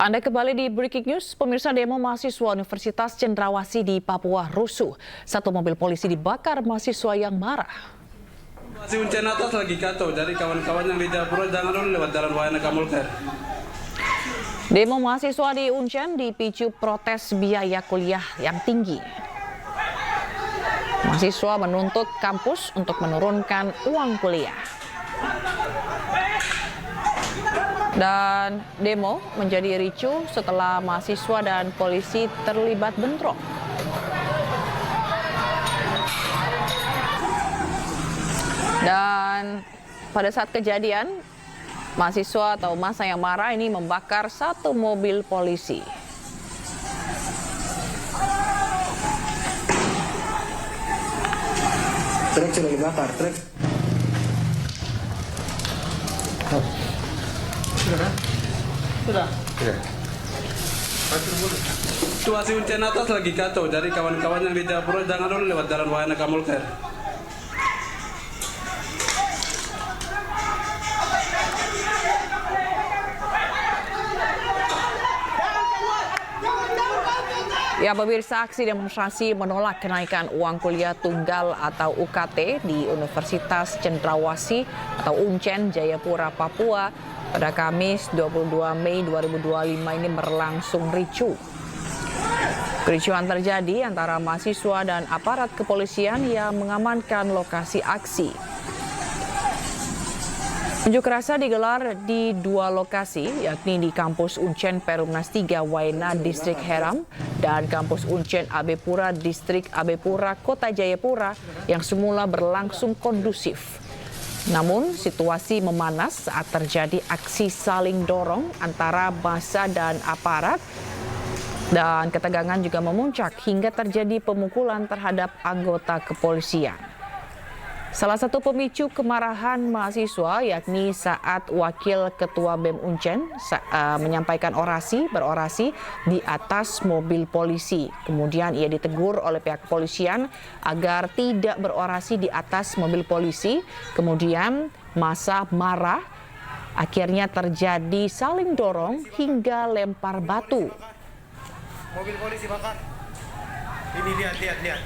Anda kembali di Breaking News. Pemirsa, demo mahasiswa Universitas Cendrawasih di Papua rusuh. Satu mobil polisi dibakar mahasiswa yang marah. Si Uncen atas lagi kacau, jadi kawan-kawan yang di Japura jangan dulu lewat jalan Wayana Kamulkan. Demo mahasiswa di Uncen dipicu protes biaya kuliah yang tinggi. Mahasiswa menuntut kampus untuk menurunkan uang kuliah. Dan demo menjadi ricuh setelah mahasiswa dan polisi terlibat bentrok. Dan pada saat kejadian, mahasiswa atau massa yang marah ini membakar satu mobil polisi. Truk sudah dibakar, truk. Sudah. Situasi Uncen atas lagi kacau, jadi kawan-kawan yang di Japura jangan dulu lewat jalan Wayana Kamulkan. Ya, pemirsa, aksi demonstrasi menolak kenaikan uang kuliah tunggal atau UKT di Universitas Cendrawasih atau Uncen, Jayapura, Papua pada Kamis 22 Mei 2025 ini berlangsung ricuh. Kericuhan terjadi antara mahasiswa dan aparat kepolisian yang mengamankan lokasi aksi. Unjuk rasa digelar di dua lokasi, yakni di kampus Uncen Perumnas 3 Waena, Distrik Heram, dan kampus Uncen Abepura, Distrik Abepura, Kota Jayapura, yang semula berlangsung kondusif. Namun, situasi memanas saat terjadi aksi saling dorong antara massa dan aparat, dan ketegangan juga memuncak hingga terjadi pemukulan terhadap anggota kepolisian. Salah satu pemicu kemarahan mahasiswa yakni saat Wakil Ketua BEM Uncen menyampaikan berorasi di atas mobil polisi. Kemudian ia ditegur oleh pihak kepolisian agar tidak berorasi di atas mobil polisi. Kemudian massa marah, akhirnya terjadi saling dorong hingga lempar batu. Mobil polisi bakar. Ini lihat.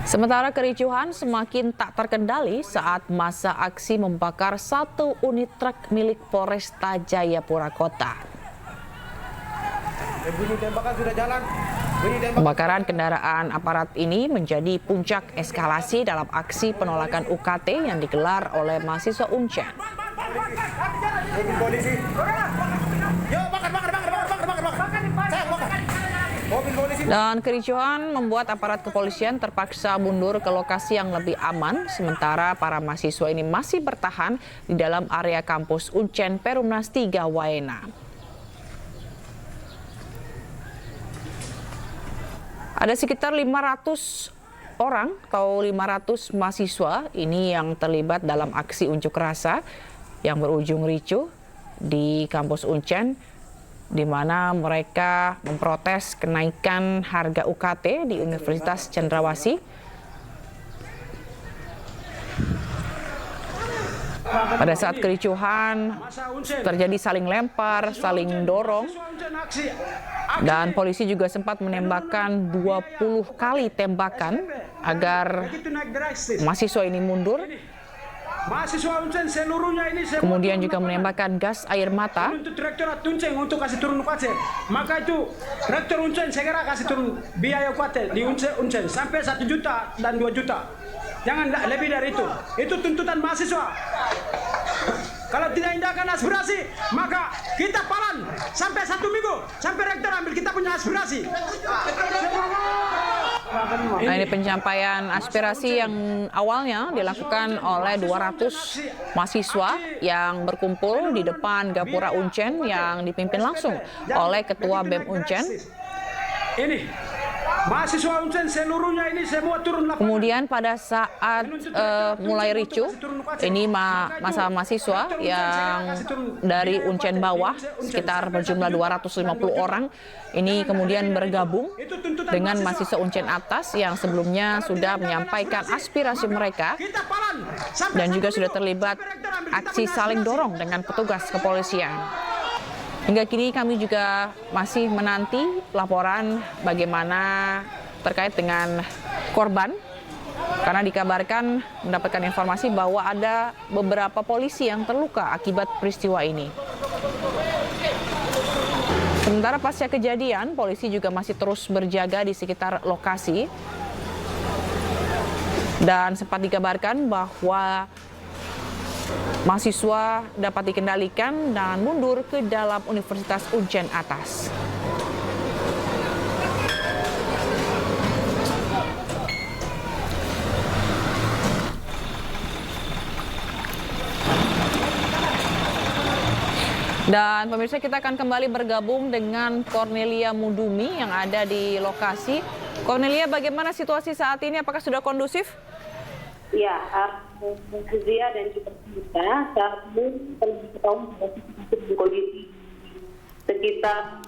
Sementara kericuhan semakin tak terkendali saat massa aksi membakar satu unit truk milik Polresta Jayapura Kota. Bunyi tembakan sudah jalan. Pembakaran kendaraan aparat ini menjadi puncak eskalasi dalam aksi penolakan UKT yang digelar oleh mahasiswa Uncen. Mobil polisi. Yo, bakar. Dan kericuhan membuat aparat kepolisian terpaksa mundur ke lokasi yang lebih aman, sementara para mahasiswa ini masih bertahan di dalam area kampus Uncen Perumnas 3 Waena. Ada sekitar 500 orang atau 500 mahasiswa ini yang terlibat dalam aksi unjuk rasa yang berujung ricuh di kampus Uncen, di mana mereka memprotes kenaikan harga UKT di Universitas Cendrawasih. Pada saat kericuhan terjadi saling lempar, saling dorong, dan polisi juga sempat menembakkan 20 kali tembakan agar mahasiswa ini mundur. Mahasiswa Uncen seluruhnya ini kemudian juga menembakkan gas air mata. Untuk Rektorat Uncen untuk kasih turun UKT. Maka itu Rektor Uncen segera kasih turun biaya UKT di Uncen sampai 1 juta dan 2 juta. Jangan lebih dari itu. Itu tuntutan mahasiswa. Kalau tidak indahkan aspirasi, maka kita palan sampai 1 minggu sampai rektor ambil kita punya aspirasi. Nah, ini penyampaian aspirasi yang awalnya dilakukan oleh 200 mahasiswa yang berkumpul di depan Gapura Uncen yang dipimpin langsung oleh Ketua BEM Uncen. Ini mahasiswa Uncen seluruhnya ini semua turun lapangan. Kemudian pada saat mulai ricuh, ini masa mahasiswa yang dari Uncen bawah sekitar berjumlah 250 orang ini kemudian bergabung dengan mahasiswa Uncen atas yang sebelumnya sudah menyampaikan aspirasi mereka dan juga sudah terlibat aksi saling dorong dengan petugas kepolisian. Hingga kini kami juga masih menanti laporan bagaimana terkait dengan korban, karena dikabarkan mendapatkan informasi bahwa ada beberapa polisi yang terluka akibat peristiwa ini. Sementara pasca kejadian, polisi juga masih terus berjaga di sekitar lokasi dan sempat dikabarkan bahwa mahasiswa dapat dikendalikan dan mundur ke dalam Universitas Uncen Atas. Dan pemirsa, kita akan kembali bergabung dengan Cornelia Mudumi yang ada di lokasi. Cornelia, bagaimana situasi saat ini? Apakah sudah kondusif? Ya, Zia dan juga kita saat ini terus kondisi sekitar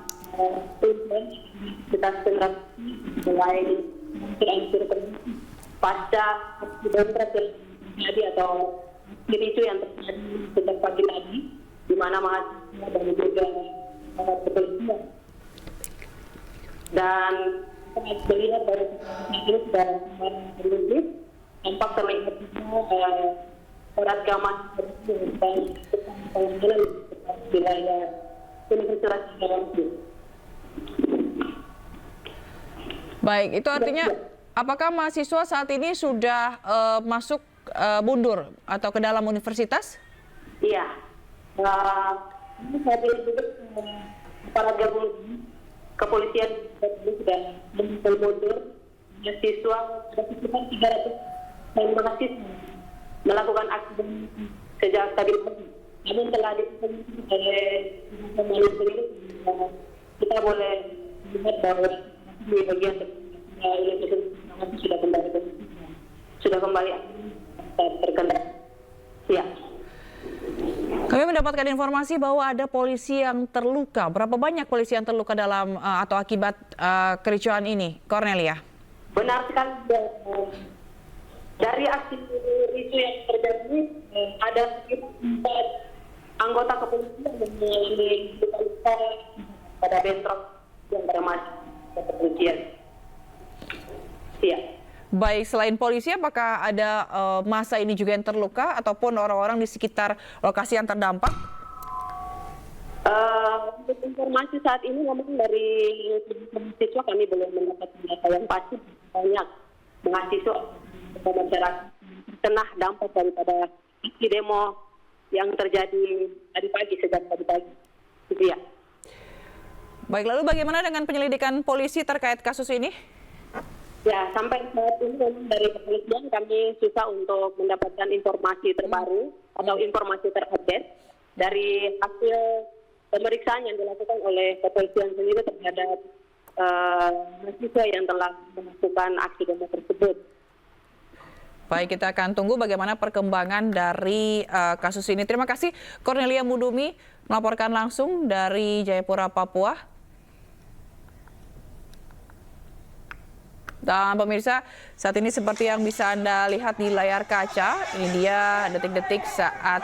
sekitar mulai berangsur pasca demonstrasi yang terjadi atau isu yang terjadi sejak pagi tadi, di mana mahasiswa dan juga kepolisian. Dan saya melihat dari ini sudah kondusif. Tampak terlihat keragaman dan wilayah Universitas Indonesia. Baik, itu artinya apakah mahasiswa saat ini sudah masuk mundur atau ke dalam universitas? Iya. Saya lihat juga para gabungan kepolisian sudah mundur. Mahasiswa sudah sekitar 300 mahasiswa melakukan aksi sejak tadi pagi. Namun telah diperlukan oleh pembangunan sendiri, kita boleh lihat bahwa di bagian sudah kembali terkendali. Ya. Kami mendapatkan informasi bahwa ada polisi yang terluka. Berapa banyak polisi yang terluka dalam atau akibat kericuhan ini, Cornelia? Benar sekali. Dari aksi isu yang terjadi, ada sekitar 4 anggota kepolisian yang mengalami luka pada bentrok yang bermasuk kepolisian. Iya. Baik, selain polisi, apakah ada massa ini juga yang terluka ataupun orang-orang di sekitar lokasi yang terdampak? Untuk informasi saat ini memang dari mahasiswa kami belum mendapatkan data yang pasti banyak mahasiswa atau masyarakat terkena dampak daripada aksi demo yang terjadi tadi pagi, sejak tadi pagi. Gitu ya. Baik, lalu bagaimana dengan penyelidikan polisi terkait kasus ini? Ya, sampai saat ini memang dari kepolisian kami susah untuk mendapatkan informasi terbaru atau informasi terupdate dari hasil pemeriksaan yang dilakukan oleh kepolisian sendiri terhadap mahasiswa yang telah melakukan aksi demo tersebut. Baik, kita akan tunggu bagaimana perkembangan dari kasus ini. Terima kasih Cornelia Mudumi melaporkan langsung dari Jayapura, Papua. Dan pemirsa, saat ini seperti yang bisa Anda lihat di layar kaca, ini dia detik-detik saat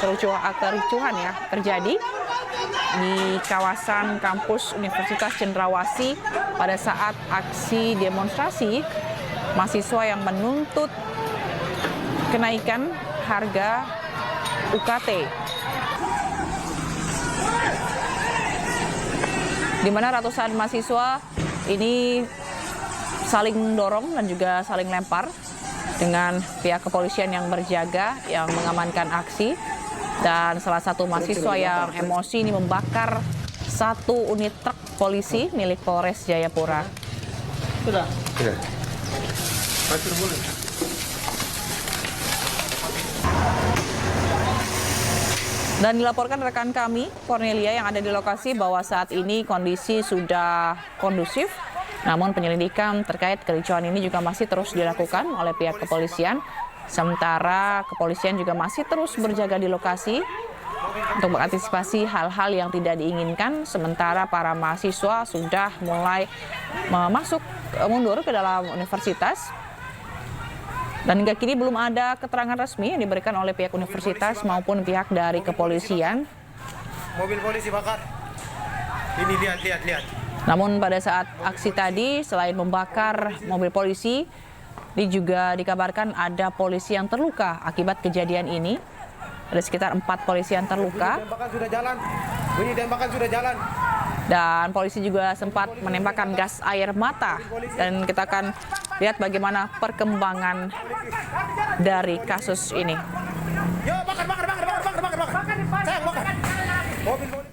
kericuhan ya terjadi di kawasan kampus Universitas Cendrawasih pada saat aksi demonstrasi mahasiswa yang menuntut kenaikan harga UKT. Di mana ratusan mahasiswa ini saling dorong dan juga saling lempar dengan pihak kepolisian yang berjaga, yang mengamankan aksi. Dan salah satu mahasiswa yang emosi ini membakar satu unit truk polisi milik Polres Jayapura. Sudah. Pasir boleh. Dan dilaporkan rekan kami, Cornelia, yang ada di lokasi bahwa saat ini kondisi sudah kondusif. Namun penyelidikan terkait kericuhan ini juga masih terus dilakukan oleh pihak kepolisian. Sementara kepolisian juga masih terus berjaga di lokasi untuk mengantisipasi hal-hal yang tidak diinginkan. Sementara para mahasiswa sudah mulai mundur ke dalam universitas. Dan hingga kini belum ada keterangan resmi yang diberikan oleh pihak universitas maupun pihak dari kepolisian mobil polisi bakar. Ini lihat. Namun pada saat aksi tadi, selain membakar mobil polisi, ini juga dikabarkan ada polisi yang terluka akibat kejadian ini. Ada sekitar 4 polisi yang terluka. Bunyi tembakan sudah jalan. Dan polisi juga sempat menembakkan gas air mata. Dan kita akan lihat bagaimana perkembangan dari kasus ini. Yo, bakar. Sayang, bakar. Mobil polisi.